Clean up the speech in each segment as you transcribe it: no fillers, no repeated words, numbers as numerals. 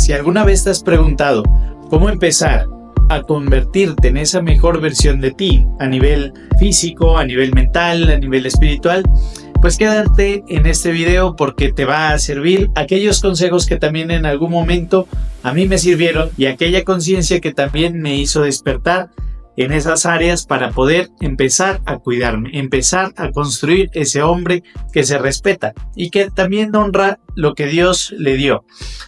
Si alguna vez te has preguntado cómo empezar a convertirte en esa mejor versión de ti a nivel físico, a nivel mental, a nivel espiritual, pues quédate en este video porque te va a servir aquellos consejos que también en algún momento a mí me sirvieron y aquella conciencia que también me hizo despertar en esas áreas para poder empezar a cuidarme, empezar a construir ese hombre que se respeta y que también honra lo que Dios le dio.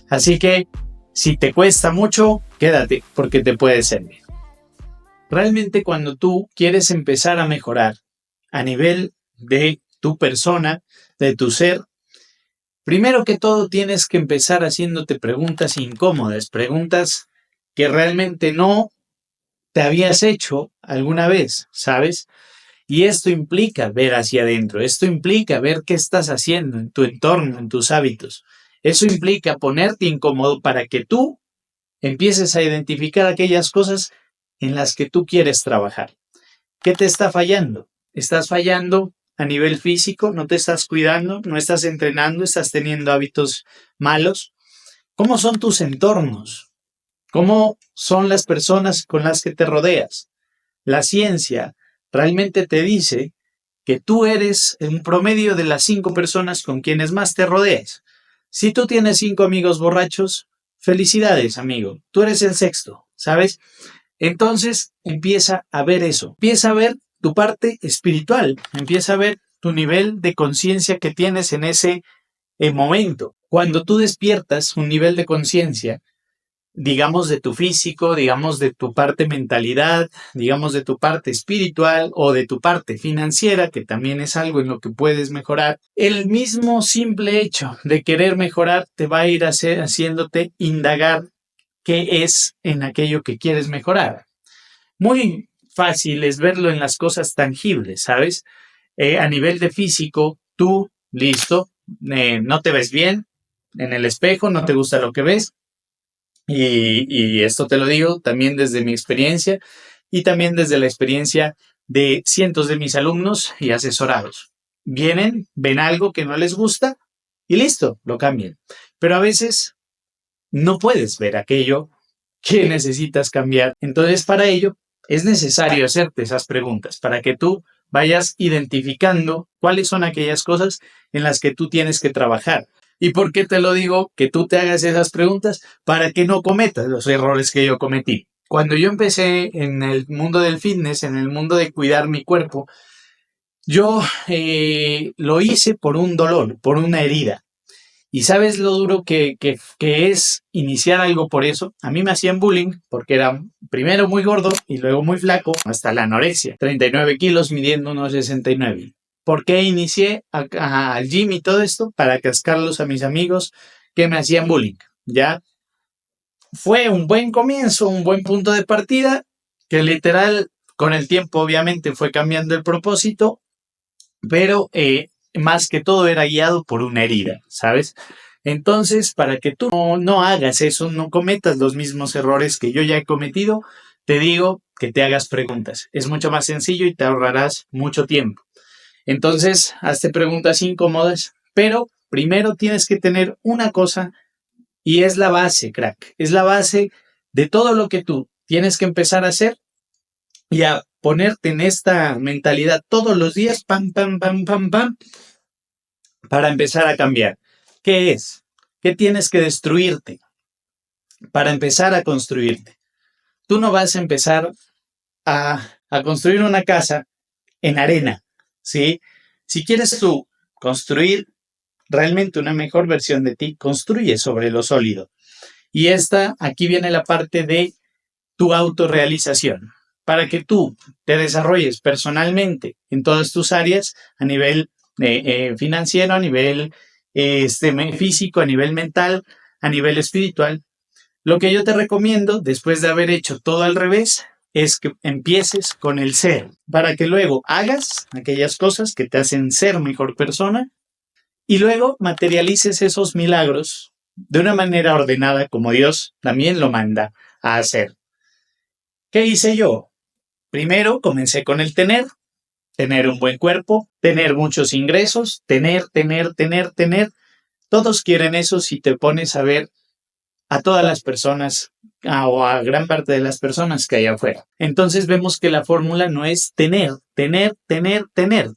Así que si te cuesta mucho, quédate porque te puede servir. Realmente cuando tú quieres empezar a mejorar a nivel de tu persona, de tu ser, primero que todo tienes que empezar haciéndote preguntas incómodas, preguntas que realmente no te habías hecho alguna vez, ¿sabes? Y esto implica ver hacia adentro, esto implica ver qué estás haciendo en tu entorno, en tus hábitos. Eso implica ponerte incómodo para que tú empieces a identificar aquellas cosas en las que tú quieres trabajar. ¿Qué te está fallando? ¿Estás fallando a nivel físico? ¿No te estás cuidando? ¿No estás entrenando? ¿Estás teniendo hábitos malos? ¿Cómo son tus entornos? ¿Cómo son las personas con las que te rodeas? La ciencia realmente te dice que tú eres un promedio de las 5 personas con quienes más te rodeas. Si tú tienes 5 amigos borrachos, felicidades, amigo. Tú eres el sexto, ¿sabes? Entonces empieza a ver eso. Empieza a ver tu parte espiritual. Empieza a ver tu nivel de conciencia que tienes en ese momento. Cuando tú despiertas un nivel de conciencia, digamos de tu físico, digamos de tu parte mentalidad, digamos de tu parte espiritual o de tu parte financiera, que también es algo en lo que puedes mejorar, el mismo simple hecho de querer mejorar te va a ir haciéndote indagar qué es en aquello que quieres mejorar. Muy fácil es verlo en las cosas tangibles, ¿sabes? A nivel de físico, tú, listo, no te ves bien en el espejo, no te gusta lo que ves. Y esto te lo digo también desde mi experiencia y también desde la experiencia de cientos de mis alumnos y asesorados. Vienen, ven algo que no les gusta y listo, lo cambian. Pero a veces no puedes ver aquello que necesitas cambiar. Entonces, para ello es necesario hacerte esas preguntas para que tú vayas identificando cuáles son aquellas cosas en las que tú tienes que trabajar. ¿Y por qué te lo digo? Que tú te hagas esas preguntas para que no cometas los errores que yo cometí. Cuando yo empecé en el mundo del fitness, en el mundo de cuidar mi cuerpo, yo lo hice por un dolor, por una herida. ¿Y sabes lo duro que es iniciar algo por eso? A mí me hacían bullying porque era primero muy gordo y luego muy flaco, hasta la anorexia. 39 kilos midiendo unos 69. ¿Por qué inicié al gym y todo esto? Para cascarlos a mis amigos que me hacían bullying. Ya fue un buen comienzo, un buen punto de partida, que literal con el tiempo obviamente fue cambiando el propósito, pero más que todo era guiado por una herida, ¿sabes? Entonces, para que tú no hagas eso, no cometas los mismos errores que yo ya he cometido, te digo que te hagas preguntas. Es mucho más sencillo y te ahorrarás mucho tiempo. Entonces, hazte preguntas incómodas, pero primero tienes que tener una cosa y es la base, crack. Es la base de todo lo que tú tienes que empezar a hacer y a ponerte en esta mentalidad todos los días, pam, pam, pam, pam, pam, para empezar a cambiar. ¿Qué es? ¿Qué tienes que destruirte para empezar a construirte? Tú no vas a empezar a construir una casa en arena, ¿sí? Si quieres tú construir realmente una mejor versión de ti, construye sobre lo sólido. Y aquí viene la parte de tu autorrealización. Para que tú te desarrolles personalmente en todas tus áreas, a nivel financiero, a nivel físico, a nivel mental, a nivel espiritual, lo que yo te recomiendo, después de haber hecho todo al revés, es que empieces con el ser, para que luego hagas aquellas cosas que te hacen ser mejor persona y luego materialices esos milagros de una manera ordenada como Dios también lo manda a hacer. ¿Qué hice yo? Primero comencé con el tener un buen cuerpo, tener muchos ingresos, tener. Todos quieren eso si te pones a ver a todas las personas o a gran parte de las personas que hay afuera. Entonces vemos que la fórmula no es tener.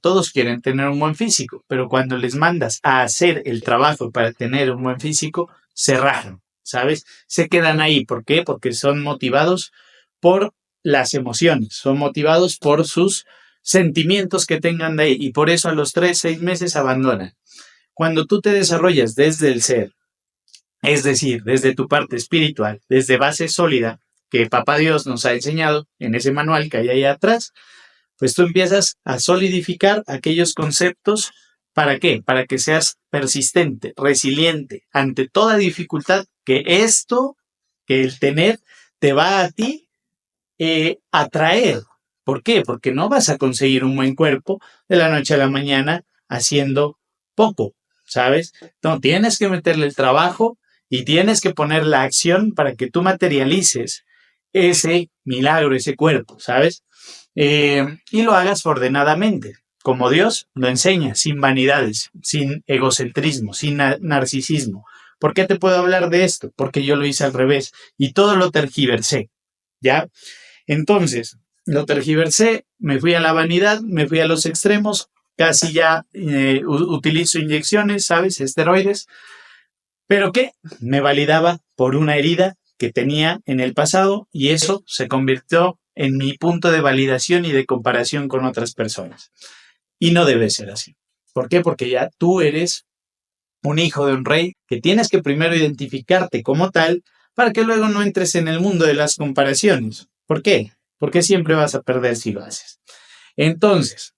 Todos quieren tener un buen físico, pero cuando les mandas a hacer el trabajo para tener un buen físico, se rajan, ¿sabes? Se quedan ahí. ¿Por qué? Porque son motivados por las emociones, son motivados por sus sentimientos que tengan de ahí y por eso a los 3-6 meses abandonan. Cuando tú te desarrollas desde el ser, es decir, desde tu parte espiritual, desde base sólida que Papá Dios nos ha enseñado en ese manual que hay ahí atrás, pues tú empiezas a solidificar aquellos conceptos. ¿Para qué? Para que seas persistente, resiliente ante toda dificultad que el tener te va a ti a traer. ¿Por qué? Porque no vas a conseguir un buen cuerpo de la noche a la mañana haciendo poco, ¿sabes? No, tienes que meterle el trabajo y tienes que poner la acción para que tú materialices ese milagro, ese cuerpo, ¿sabes? Y lo hagas ordenadamente, como Dios lo enseña, sin vanidades, sin egocentrismo, sin narcisismo. ¿Por qué te puedo hablar de esto? Porque yo lo hice al revés y todo lo tergiversé, ¿ya? Entonces, lo tergiversé, me fui a la vanidad, me fui a los extremos, casi ya utilizo inyecciones, ¿sabes? Esteroides. ¿Pero qué? Me validaba por una herida que tenía en el pasado y eso se convirtió en mi punto de validación y de comparación con otras personas. Y no debe ser así. ¿Por qué? Porque ya tú eres un hijo de un rey que tienes que primero identificarte como tal para que luego no entres en el mundo de las comparaciones. ¿Por qué? Porque siempre vas a perder si lo haces. Entonces,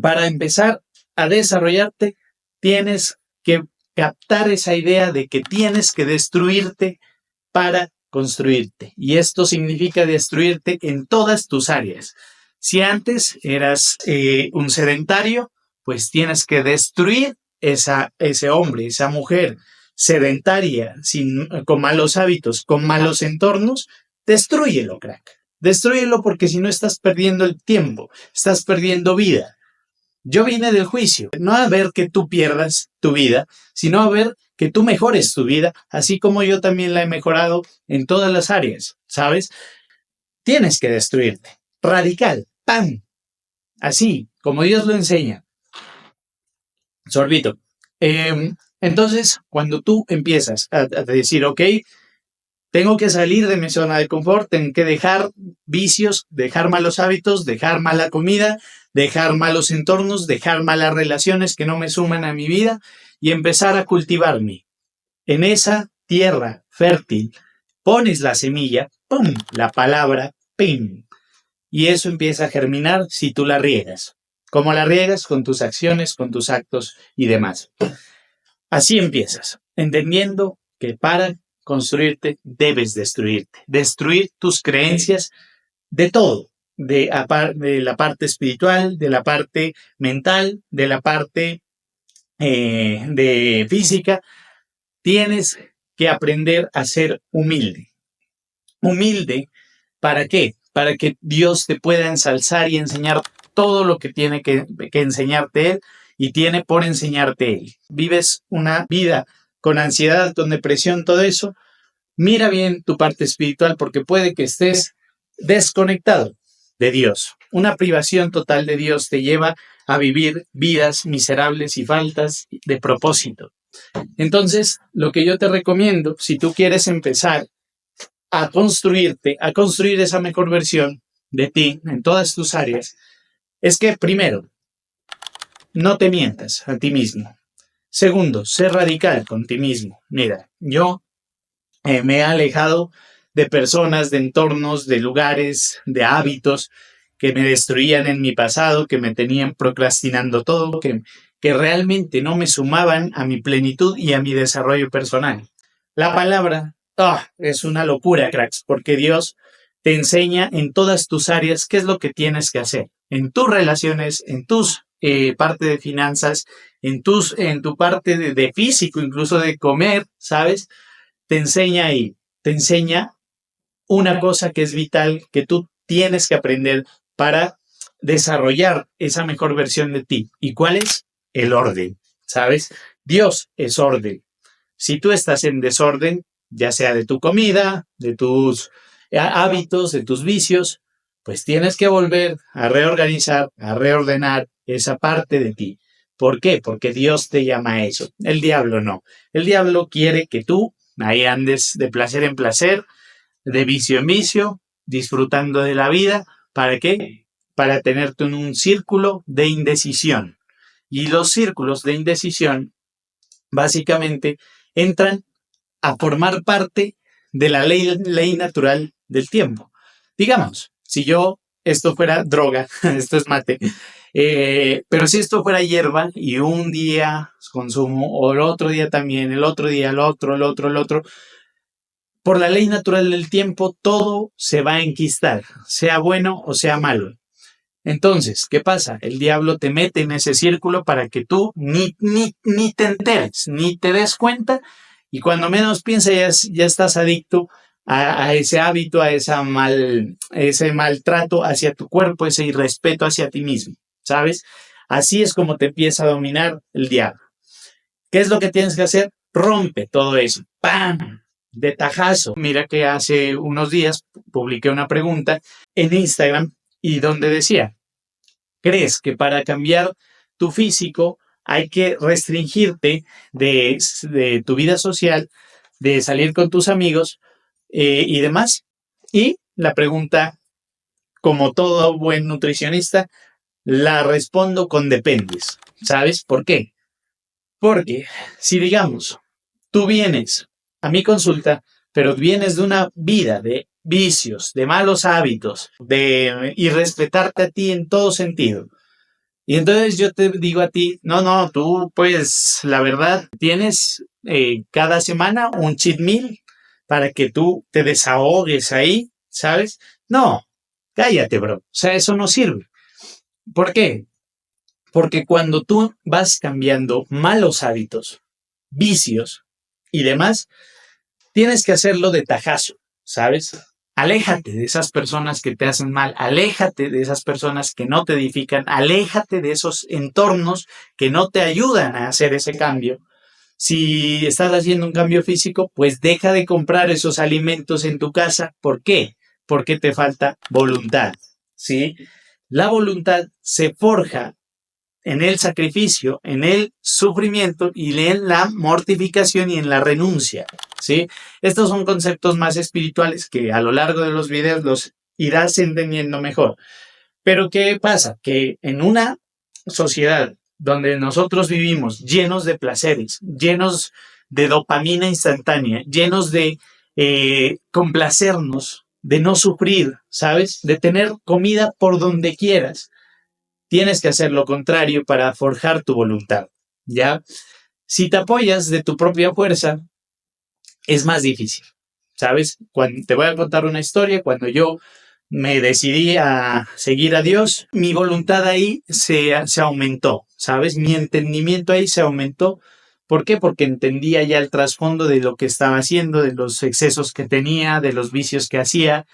para empezar a desarrollarte, tienes que captar esa idea de que tienes que destruirte para construirte. Y esto significa destruirte en todas tus áreas. Si antes eras un sedentario, pues tienes que destruir ese hombre, esa mujer sedentaria, con malos hábitos, con malos entornos. Destrúyelo, crack. Destrúyelo porque si no estás perdiendo el tiempo, estás perdiendo vida. Yo vine del juicio, no a ver que tú pierdas tu vida, sino a ver que tú mejores tu vida, así como yo también la he mejorado en todas las áreas, ¿sabes? Tienes que destruirte. Radical. ¡Pam! Así, como Dios lo enseña. Sorbito. Entonces, cuando tú empiezas a decir, ok, tengo que salir de mi zona de confort, tengo que dejar vicios, dejar malos hábitos, dejar mala comida, dejar malos entornos, dejar malas relaciones que no me suman a mi vida y empezar a cultivarme. En esa tierra fértil pones la semilla, ¡pum!, la palabra, ¡pim! Y eso empieza a germinar si tú la riegas. ¿Cómo la riegas? Con tus acciones, con tus actos y demás. Así empiezas, entendiendo que para construirte debes destruirte. Destruir tus creencias de todo. De la parte espiritual, de la parte mental, de la parte de física. Tienes que aprender a ser humilde. Humilde, ¿para qué? Para que Dios te pueda ensalzar y enseñar todo lo que tiene que enseñarte Él y tiene por enseñarte Él. Vives una vida con ansiedad, con depresión, todo eso. Mira bien tu parte espiritual porque puede que estés desconectado de Dios. Una privación total de Dios te lleva a vivir vidas miserables y faltas de propósito. Entonces, lo que yo te recomiendo, si tú quieres empezar a construirte, a construir esa mejor versión de ti en todas tus áreas, es que primero, no te mientas a ti mismo. Segundo, sé radical con ti mismo. Mira, yo me he alejado de personas, de entornos, de lugares, de hábitos que me destruían en mi pasado, que me tenían procrastinando todo, que realmente no me sumaban a mi plenitud y a mi desarrollo personal. La palabra es una locura, cracks, porque Dios te enseña en todas tus áreas qué es lo que tienes que hacer. En tus relaciones, en tus parte de finanzas, en tu parte de físico, incluso de comer, ¿sabes? Te enseña ahí, te enseña una cosa que es vital, que tú tienes que aprender para desarrollar esa mejor versión de ti. ¿Y cuál es? El orden, ¿sabes? Dios es orden. Si tú estás en desorden, ya sea de tu comida, de tus hábitos, de tus vicios, pues tienes que volver a reorganizar, a reordenar esa parte de ti. ¿Por qué? Porque Dios te llama a eso. El diablo no. El diablo quiere que tú ahí andes de placer en placer, de vicio en vicio, disfrutando de la vida. ¿Para qué? Para tenerte en un círculo de indecisión. Y los círculos de indecisión básicamente entran a formar parte de la ley natural del tiempo. Digamos, si esto fuera droga, esto es mate, pero si esto fuera hierba y un día consumo, o el otro día también, el otro día el otro, por la ley natural del tiempo, todo se va a enquistar, sea bueno o sea malo. Entonces, ¿qué pasa? El diablo te mete en ese círculo para que tú ni te enteres, ni te des cuenta, y cuando menos piensas ya estás adicto a ese hábito, a ese maltrato hacia tu cuerpo, ese irrespeto hacia ti mismo, ¿sabes? Así es como te empieza a dominar el diablo. ¿Qué es lo que tienes que hacer? Rompe todo eso. ¡Pam! De tajazo. Mira que hace unos días publiqué una pregunta en Instagram y donde decía, ¿crees que para cambiar tu físico hay que restringirte de tu vida social, de salir con tus amigos y demás? Y la pregunta, como todo buen nutricionista, la respondo con dependes. ¿Sabes por qué? Porque si digamos, tú vienes a mi consulta, pero vienes de una vida de vicios, de malos hábitos, de irrespetarte a ti en todo sentido. Y entonces yo te digo a ti, no, tú pues la verdad tienes cada semana un cheat meal para que tú te desahogues ahí, ¿sabes? No, cállate, bro. O sea, eso no sirve. ¿Por qué? Porque cuando tú vas cambiando malos hábitos, vicios y demás, tienes que hacerlo de tajazo, ¿sabes? Aléjate de esas personas que te hacen mal, aléjate de esas personas que no te edifican, aléjate de esos entornos que no te ayudan a hacer ese cambio. Si estás haciendo un cambio físico, pues deja de comprar esos alimentos en tu casa. ¿Por qué? Porque te falta voluntad, ¿sí? La voluntad se forja en el sacrificio, en el sufrimiento y en la mortificación y en la renuncia, ¿sí? Estos son conceptos más espirituales que a lo largo de los videos los irás entendiendo mejor. Pero ¿qué pasa? Que en una sociedad donde nosotros vivimos llenos de placeres, llenos de dopamina instantánea, llenos de complacernos, de no sufrir, ¿sabes? De tener comida por donde quieras, tienes que hacer lo contrario para forjar tu voluntad, ¿ya? Si te apoyas de tu propia fuerza, es más difícil, ¿sabes? Te voy a contar una historia. Cuando yo me decidí a seguir a Dios, mi voluntad ahí se aumentó, ¿sabes? Mi entendimiento ahí se aumentó. ¿Por qué? Porque entendía ya el trasfondo de lo que estaba haciendo, de los excesos que tenía, de los vicios que hacía.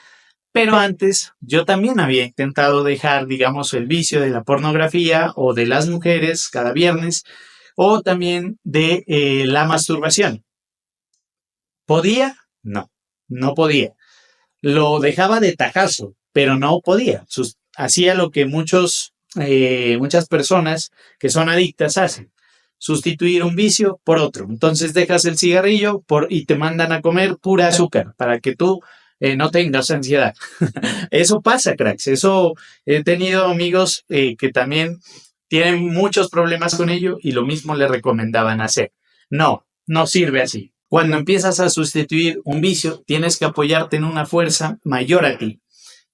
Pero antes yo también había intentado dejar, digamos, el vicio de la pornografía o de las mujeres cada viernes, o también de la masturbación. ¿Podía? No, no podía. Lo dejaba de tajazo, pero no podía. Hacía lo que muchas personas que son adictas hacen. Sustituir un vicio por otro. Entonces dejas el cigarrillo y te mandan a comer pura azúcar para que tú no tengas ansiedad. Eso pasa, cracks. Eso he tenido amigos que también tienen muchos problemas con ello y lo mismo le recomendaban hacer. No, no sirve así. Cuando empiezas a sustituir un vicio, tienes que apoyarte en una fuerza mayor a ti.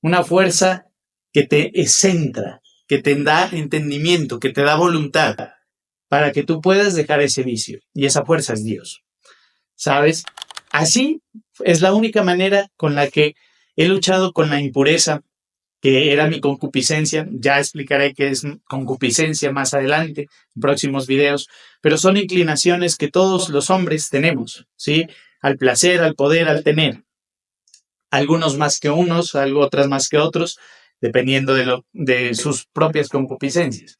Una fuerza que te centra, que te da entendimiento, que te da voluntad para que tú puedas dejar ese vicio. Y esa fuerza es Dios. ¿Sabes? Así es la única manera con la que he luchado con la impureza, que era mi concupiscencia. Ya explicaré qué es concupiscencia más adelante, en próximos videos, pero son inclinaciones que todos los hombres tenemos, ¿sí? Al placer, al poder, al tener. Algunos más que unos, otras más que otros, dependiendo de sus propias concupiscencias.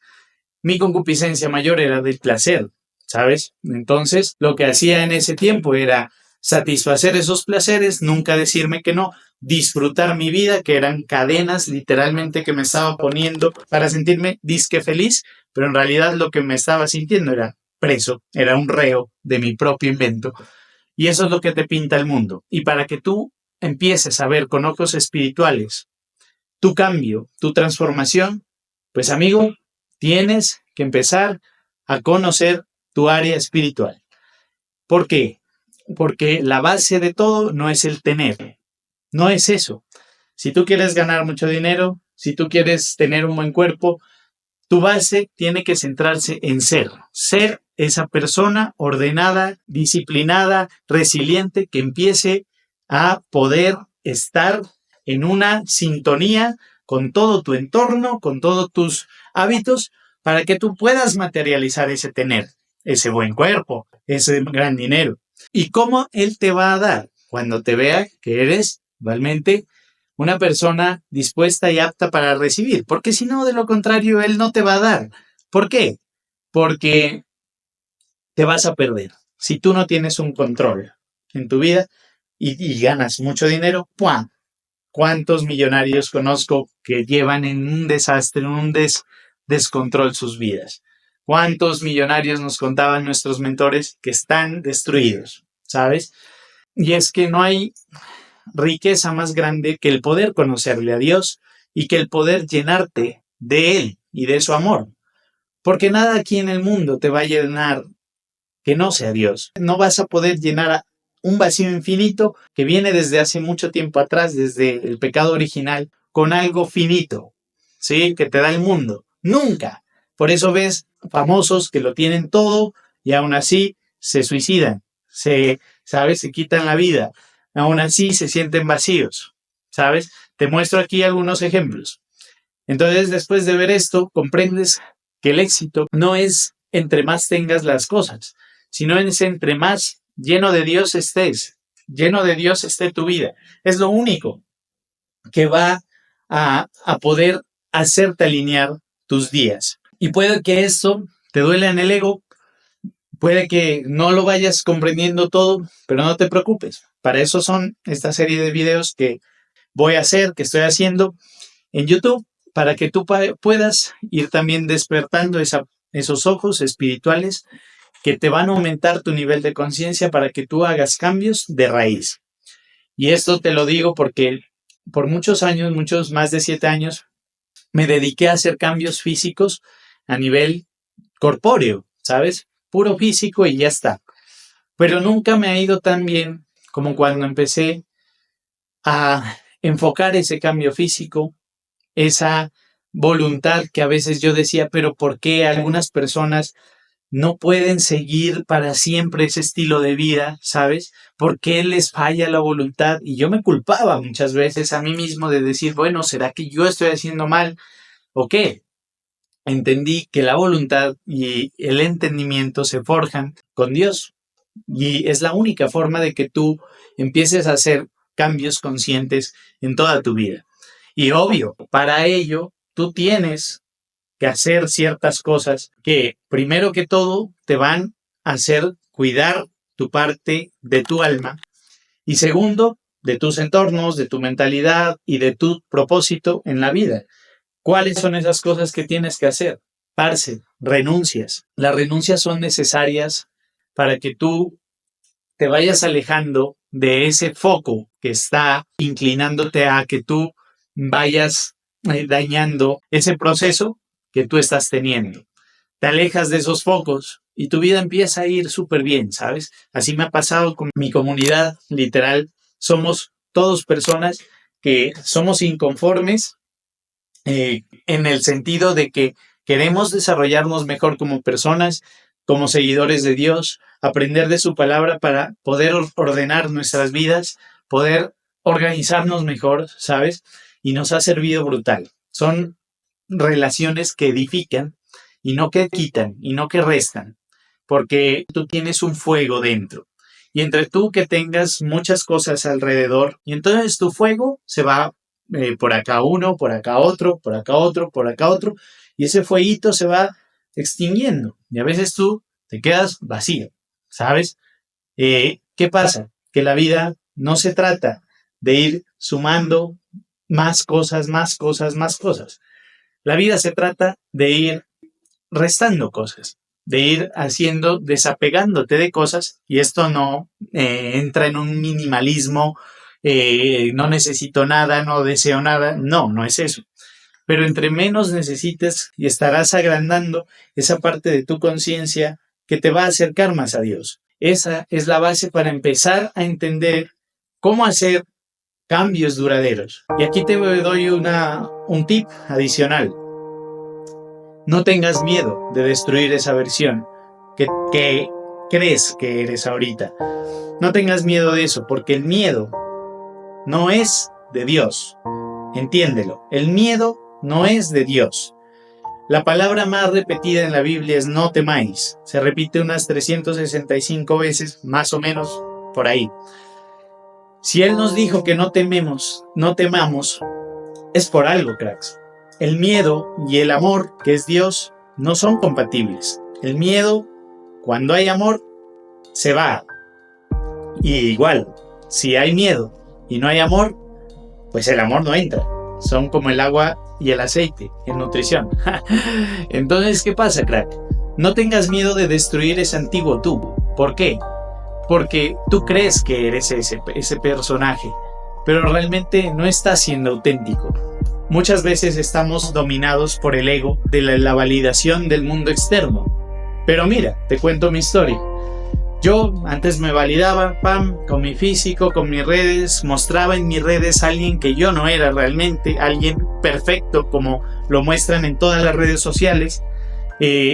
Mi concupiscencia mayor era del placer, ¿sabes? Entonces, lo que hacía en ese tiempo era satisfacer esos placeres, nunca decirme que no, disfrutar mi vida, que eran cadenas literalmente que me estaba poniendo para sentirme disque feliz, pero en realidad lo que me estaba sintiendo era preso, era un reo de mi propio invento. Y eso es lo que te pinta el mundo. Y para que tú empieces a ver con ojos espirituales tu cambio, tu transformación, pues amigo, tienes que empezar a conocer tu área espiritual. ¿Por qué? Porque la base de todo no es el tener, no es eso. Si tú quieres ganar mucho dinero, si tú quieres tener un buen cuerpo, tu base tiene que centrarse en ser esa persona ordenada, disciplinada, resiliente, que empiece a poder estar en una sintonía con todo tu entorno, con todos tus hábitos, para que tú puedas materializar ese tener, ese buen cuerpo, ese gran dinero. ¿Y cómo él te va a dar? Cuando te vea que eres realmente una persona dispuesta y apta para recibir, porque si no, de lo contrario, él no te va a dar. ¿Por qué? Porque te vas a perder. Si tú no tienes un control en tu vida y ganas mucho dinero, ¡pum! ¿Cuántos millonarios conozco que llevan en un desastre, en un descontrol sus vidas? ¿Cuántos millonarios nos contaban nuestros mentores que están destruidos? ¿Sabes? Y es que no hay riqueza más grande que el poder conocerle a Dios y que el poder llenarte de Él y de su amor. Porque nada aquí en el mundo te va a llenar que no sea Dios. No vas a poder llenar un vacío infinito que viene desde hace mucho tiempo atrás, desde el pecado original, con algo finito, ¿sí? Que te da el mundo. Nunca. Por eso ves famosos que lo tienen todo y aún así se suicidan, ¿sabes? Se quitan la vida. Aún así se sienten vacíos, ¿sabes? Te muestro aquí algunos ejemplos. Entonces, después de ver esto, comprendes que el éxito no es entre más tengas las cosas, sino es entre más lleno de Dios estés, lleno de Dios esté tu vida. Es lo único que va a poder hacerte alinear tus días. Y puede que esto te duele en el ego, puede que no lo vayas comprendiendo todo, pero no te preocupes. Para eso son esta serie de videos que voy a hacer, que estoy haciendo en YouTube, para que tú puedas ir también despertando esos ojos espirituales que te van a aumentar tu nivel de conciencia para que tú hagas cambios de raíz. Y esto te lo digo porque por muchos años, muchos más de 7 años, me dediqué a hacer cambios físicos a nivel corpóreo, ¿sabes? Puro físico y ya está. Pero nunca me ha ido tan bien como cuando empecé a enfocar ese cambio físico, esa voluntad que a veces yo decía, pero ¿por qué algunas personas no pueden seguir para siempre ese estilo de vida? ¿Sabes? ¿Por qué les falla la voluntad? Y yo me culpaba muchas veces a mí mismo de decir, bueno, ¿será que yo estoy haciendo mal o qué? Entendí que la voluntad y el entendimiento se forjan con Dios y es la única forma de que tú empieces a hacer cambios conscientes en toda tu vida. Y obvio, para ello tú tienes que hacer ciertas cosas que, primero que todo, te van a hacer cuidar tu parte de tu alma y segundo, de tus entornos, de tu mentalidad y de tu propósito en la vida. ¿Cuáles son esas cosas que tienes que hacer? Parce, renuncias. Las renuncias son necesarias para que tú te vayas alejando de ese foco que está inclinándote a que tú vayas dañando ese proceso que tú estás teniendo. Te alejas de esos focos y tu vida empieza a ir súper bien, ¿sabes? Así me ha pasado con mi comunidad, literal. Somos todos personas que somos inconformes en el sentido de que queremos desarrollarnos mejor como personas, como seguidores de Dios, aprender de su palabra para poder ordenar nuestras vidas, poder organizarnos mejor, ¿sabes? Y nos ha servido brutal. Son relaciones que edifican y no que quitan y no que restan, porque tú tienes un fuego dentro. Y entre tú que tengas muchas cosas alrededor, y entonces tu fuego se va por acá uno, por acá otro, por acá otro, por acá otro, y ese fueguito se va extinguiendo. Y a veces tú te quedas vacío, ¿sabes? ¿Qué pasa? que la vida no se trata de ir sumando más cosas, más cosas, más cosas. La vida se trata de ir restando cosas, de ir desapegándote de cosas, y esto no entra en un minimalismo, no necesito nada, no deseo nada, no es eso. Pero entre menos necesites y estarás agrandando esa parte de tu conciencia que te va a acercar más a Dios. Esa es la base para empezar a entender cómo hacer cambios duraderos. Y aquí te doy un tip adicional. No tengas miedo de destruir esa versión que crees que eres ahorita. No tengas miedo de eso, porque el miedo no es de Dios. Entiéndelo, el miedo no es de Dios. La palabra más repetida en la Biblia es no temáis. Se repite unas 365 veces, más o menos, por ahí. Si Él nos dijo que no temamos, es por algo, cracks. El miedo y el amor, que es Dios, no son compatibles. El miedo, cuando hay amor, se va. Y igual, si hay miedo y no hay amor, pues el amor no entra. Son como el agua y el aceite en nutrición. Entonces, ¿qué pasa, crack? No tengas miedo de destruir ese antiguo tú. ¿Por qué? Porque tú crees que eres ese personaje, pero realmente no estás siendo auténtico. Muchas veces estamos dominados por el ego de la validación del mundo externo. Pero mira, te cuento mi historia. Yo antes me validaba, con mi físico, con mis redes, mostraba en mis redes a alguien que yo no era realmente, alguien perfecto como lo muestran en todas las redes sociales.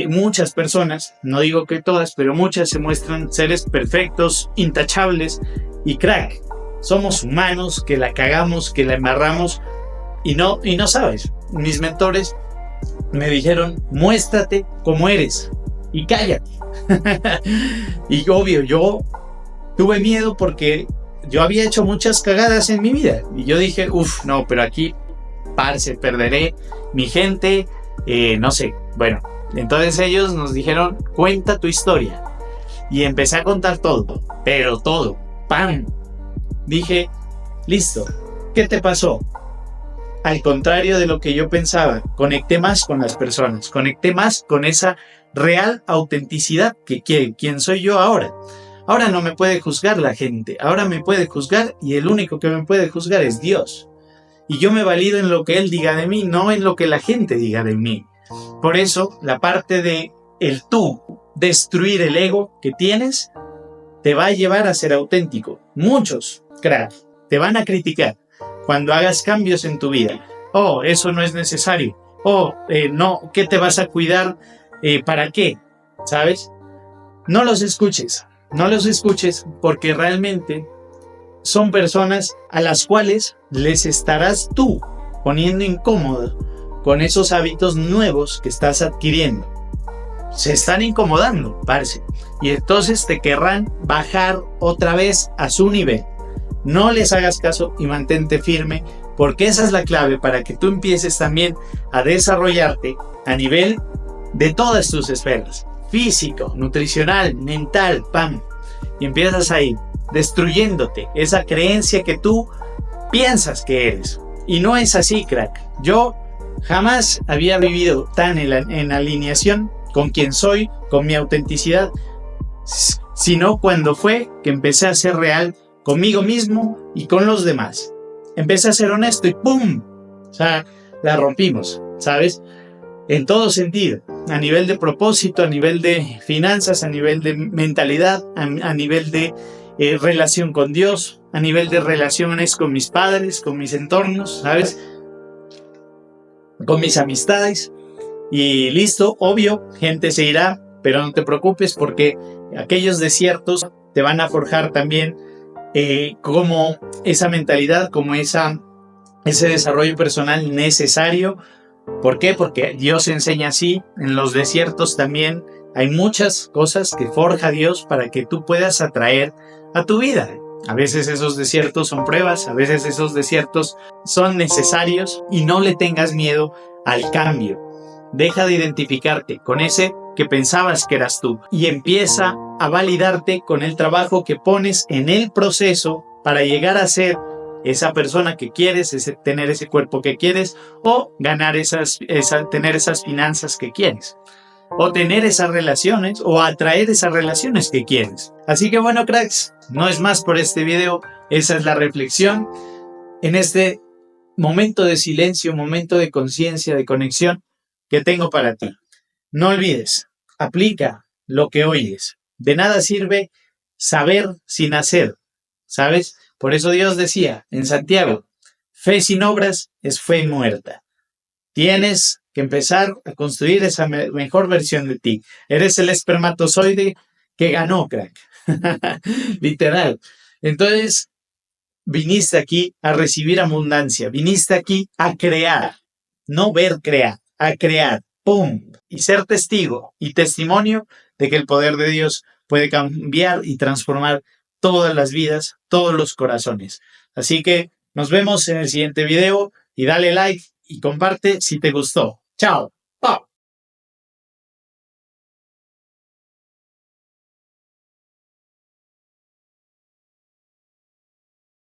Muchas personas, no digo que todas, pero muchas se muestran seres perfectos, intachables, y crack, somos humanos que la cagamos, que la embarramos, y no sabes. Mis mentores me dijeron, muéstrate como eres y cállate. Y obvio, yo tuve miedo porque yo había hecho muchas cagadas en mi vida y yo dije, no, pero aquí, parce, perderé mi gente, no sé. Bueno, entonces ellos nos dijeron, cuenta tu historia, y empecé a contar todo, pero todo, ¡pam! Dije, listo, ¿qué te pasó? Al contrario de lo que yo pensaba, conecté más con las personas, conecté más con esa real autenticidad ¿quién soy yo ahora? Ahora no me puede juzgar la gente, ahora me puede juzgar, y el único que me puede juzgar es Dios. Y yo me valido en lo que Él diga de mí, no en lo que la gente diga de mí. Por eso, la parte de el tú, destruir el ego que tienes, te va a llevar a ser auténtico. Muchos, crack, te van a criticar cuando hagas cambios en tu vida. Eso no es necesario. No, ¿qué te vas a cuidar? ¿Para qué? ¿Sabes? No los escuches porque realmente son personas a las cuales les estarás tú poniendo incómodo con esos hábitos nuevos que estás adquiriendo. Se están incomodando, parce, y entonces te querrán bajar otra vez a su nivel. No les hagas caso y mantente firme, porque esa es la clave para que tú empieces también a desarrollarte a nivel de todas tus esferas: físico, nutricional, mental, y empiezas a ir destruyéndote esa creencia que tú piensas que eres. Y no es así, crack. Yo jamás había vivido tan en alineación con quien soy, con mi autenticidad, sino cuando fue que empecé a ser real conmigo mismo y con los demás. Empecé a ser honesto y ¡pum! O sea, la rompimos, ¿sabes? En todo sentido, a nivel de propósito, a nivel de finanzas, a nivel de mentalidad, a nivel de relación con Dios, a nivel de relaciones con mis padres, con mis entornos, ¿sabes? Con mis amistades. Y listo, obvio, gente se irá, pero no te preocupes, porque aquellos desiertos te van a forjar también como esa mentalidad, como ese desarrollo personal necesario. ¿Por qué? Porque Dios enseña así. En los desiertos también hay muchas cosas que forja Dios para que tú puedas atraer a tu vida. A veces esos desiertos son pruebas, a veces esos desiertos son necesarios, y no le tengas miedo al cambio. Deja de identificarte con ese que pensabas que eras tú y empieza a validarte con el trabajo que pones en el proceso para llegar a ser esa persona que quieres, tener ese cuerpo que quieres, o ganar tener esas finanzas que quieres, o tener esas relaciones, o atraer esas relaciones que quieres. Así que bueno, cracks, no es más por este video. Esa es la reflexión en este momento de silencio, momento de conciencia, de conexión que tengo para ti. No olvides, aplica lo que oyes. De nada sirve saber sin hacer, ¿sabes? Por eso Dios decía en Santiago, fe sin obras es fe muerta. Tienes que empezar a construir esa mejor versión de ti. Eres el espermatozoide que ganó, crack. Literal. Entonces, viniste aquí a recibir abundancia. Viniste aquí a crear. No ver crear, a crear. ¡Pum! Y ser testigo y testimonio de que el poder de Dios puede cambiar y transformar todas las vidas, todos los corazones. Así que nos vemos en el siguiente video y dale like y comparte si te gustó. ¡Chao!